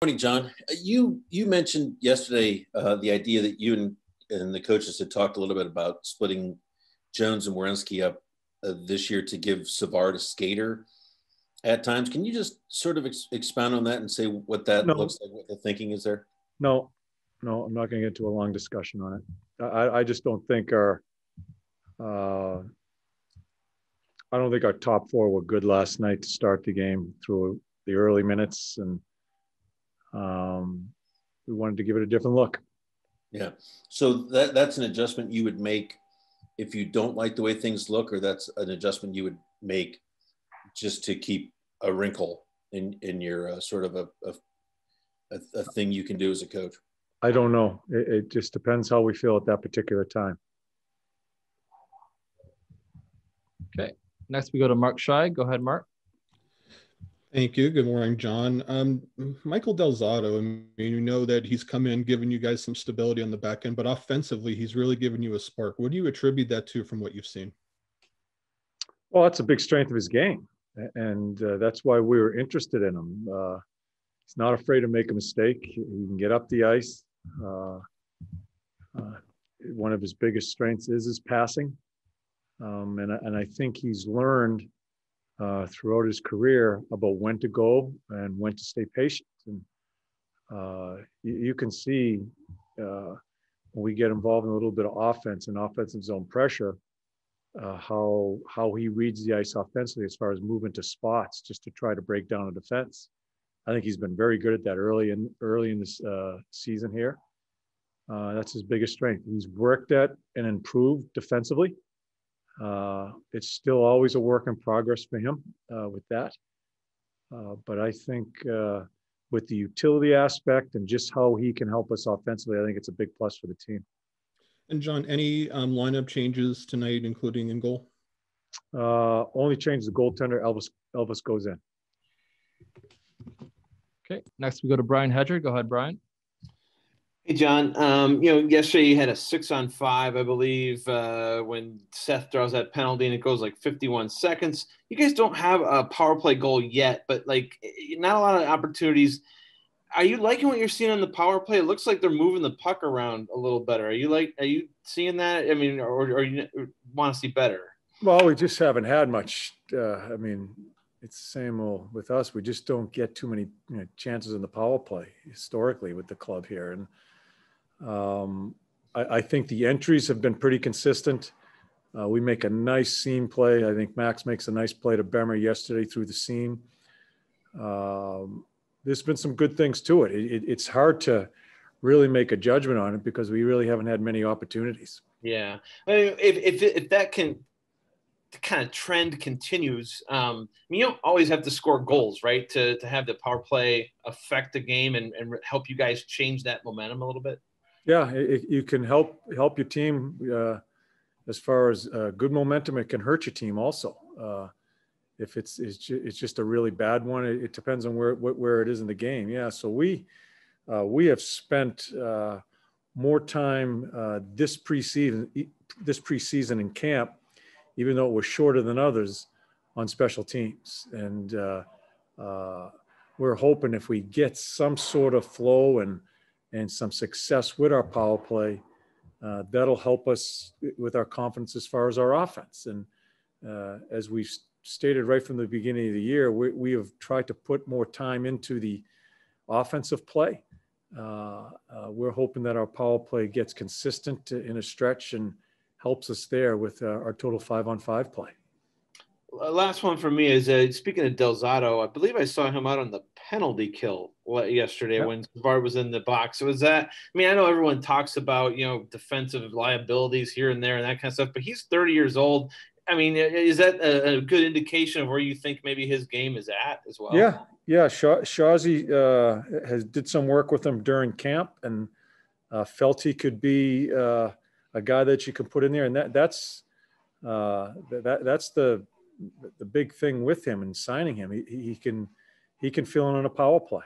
Morning, John. You mentioned yesterday the idea that you and the coaches had talked a little bit about splitting Jones and Werenski up this year to give Savard a skater at times. Can you just sort of expound on that and say what that No, looks like, what the thinking is there? no, no, I'm not going to get into a long discussion on it. I just don't think uh, I don't think our top four were good last night to start the game through the early minutes, and um, we wanted to give it a different look. Yeah. So that's an adjustment you would make if you don't like the way things look, or that's an adjustment you would make just to keep a wrinkle in your sort of a thing you can do as a coach. I don't know. It just depends how we feel at that particular time. Okay. Next, we go to Mark Scheid. Go ahead, Mark. Thank you. Good morning, John. Michael Del Zotto, I mean, you know that he's come in, giving you guys some stability on the back end, but offensively, he's really given you a spark. What do you attribute that to from what you've seen? Well, that's a big strength of his game, and that's why we were interested in him. He's not afraid to make a mistake. He can get up the ice. One of his biggest strengths is his passing, and I think he's learned throughout his career about when to go and when to stay patient. And you can see when we get involved in a little bit of offense and offensive zone pressure, how he reads the ice offensively as far as moving to spots just to try to break down a defense. I think he's been very good at that early in this season here. That's his biggest strength. He's worked at and improved defensively. It's still always a work in progress for him with that. But I think with the utility aspect and just how he can help us offensively, I think it's a big plus for the team. And John, any lineup changes tonight, including in goal? Only change the goaltender. Elvis goes in. Okay. Next, we go to Brian Hedger. Go ahead, Brian. Hey, John. Yesterday you had a 6-on-5, I believe, when Seth draws that penalty and it goes like 51 seconds. You guys don't have a power play goal yet, but like not a lot of opportunities. Are you liking what you're seeing on the power play? It looks like they're moving the puck around a little better. Are you seeing that? I mean, or you want to see better? Well, we just haven't had much. I mean, it's the same old with us. We just don't get too many chances in the power play historically with the club here. And I think the entries have been pretty consistent. We make a nice seam play. I think Max makes a nice play to Bemer yesterday through the seam. There's been some good things to it. It's hard to really make a judgment on it because we really haven't had many opportunities. Yeah. I mean, if that kind of trend continues, you don't always have to score goals, right? To have the power play affect the game and help you guys change that momentum a little bit. Yeah, you can help your team as far as good momentum. It can hurt your team also. If it's just a really bad one, it depends on where it is in the game. Yeah, so we have spent more time this preseason in camp, even though it was shorter than others, on special teams. And we're hoping if we get some sort of flow and some success with our power play, that'll help us with our confidence as far as our offense. And as we've stated right from the beginning of the year, we have tried to put more time into the offensive play. We're hoping that our power play gets consistent in a stretch and helps us there with our total 5-on-5 play. Last one for me is speaking of Del Zotto, I believe I saw him out on the penalty kill yesterday when Savard was in the box. So is that, I mean, I know everyone talks about, defensive liabilities here and there and that kind of stuff, but he's 30 years old. I mean, is that a good indication of where you think maybe his game is at as well? Yeah. Shazi did some work with him during camp and felt he could be a guy that you can put in there. And that's the big thing with him and signing him. He can fill in on a power play.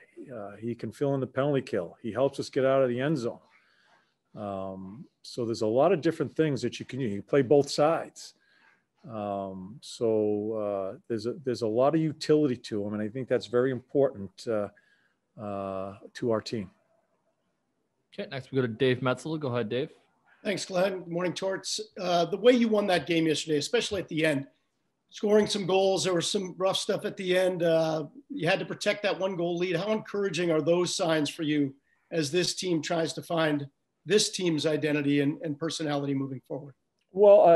He can fill in the penalty kill. He helps us get out of the end zone. So there's a lot of different things that you can use. You play both sides. So there's a lot of utility to him, and I think that's very important to our team. Okay, next we go to Dave Metzel. Go ahead, Dave. Thanks, Glenn. Good morning, Torts. The way you won that game yesterday, especially at the end, scoring some goals, there was some rough stuff at the end. You had to protect that 1-goal lead. How encouraging are those signs for you as this team tries to find this team's identity and personality moving forward? Well,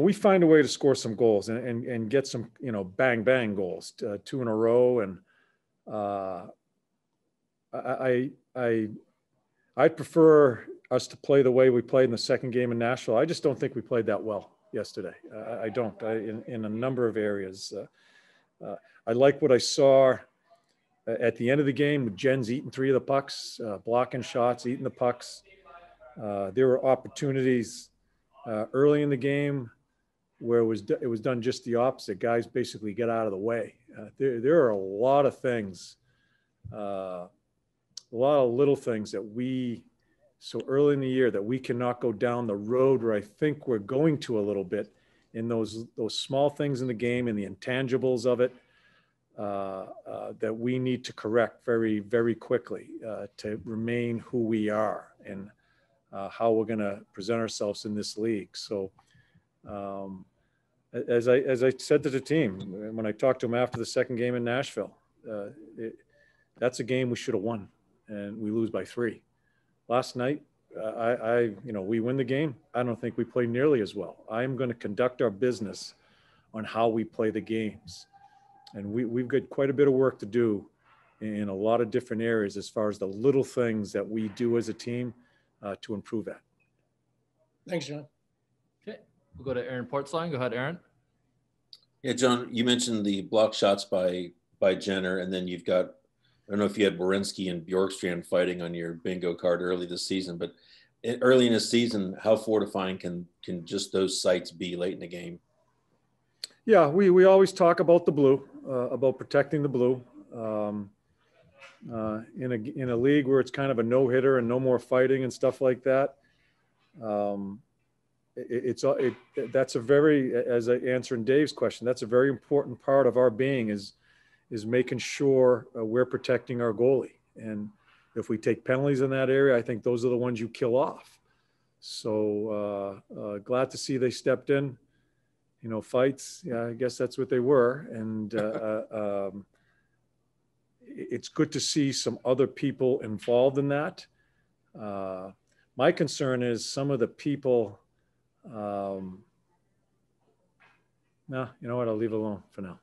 we find a way to score some goals and get some, bang, bang goals, 2 in a row. And I prefer us to play the way we played in the second game in Nashville. I just don't think we played that well yesterday. I don't, in a number of areas. I like what I saw at the end of the game with Jens eating 3 of the pucks, blocking shots, eating the pucks. There were opportunities early in the game where it was done just the opposite. Guys basically get out of the way. There are a lot of things, a lot of little things that so early in the year that we cannot go down the road where I think we're going to a little bit in those small things in the game and the intangibles of it that we need to correct very, very quickly to remain who we are and how we're going to present ourselves in this league. So as I said to the team, when I talked to them after the second game in Nashville, that's a game we should have won, and we lose by 3. Last night, we win the game. I don't think we play nearly as well. I'm going to conduct our business on how we play the games. And we've got quite a bit of work to do in a lot of different areas as far as the little things that we do as a team to improve that. Thanks, John. Okay, we'll go to Aaron Portzline. Go ahead, Aaron. Yeah, John, you mentioned the block shots by Jenner, and then you've got, I don't know if you had Werenski and Bjorkstrand fighting on your bingo card early this season, but early in the season, how fortifying can just those sites be late in the game? Yeah, we always talk about the blue, about protecting the blue. In a league where it's kind of a no-hitter and no more fighting and stuff like that, that's a very, as I answer in Dave's question, that's a very important part of our being is making sure we're protecting our goalie. And if we take penalties in that area, I think those are the ones you kill off. So glad to see they stepped in. Fights, yeah, I guess that's what they were. And it's good to see some other people involved in that. My concern is some of the people, no, you know what, I'll leave it alone for now.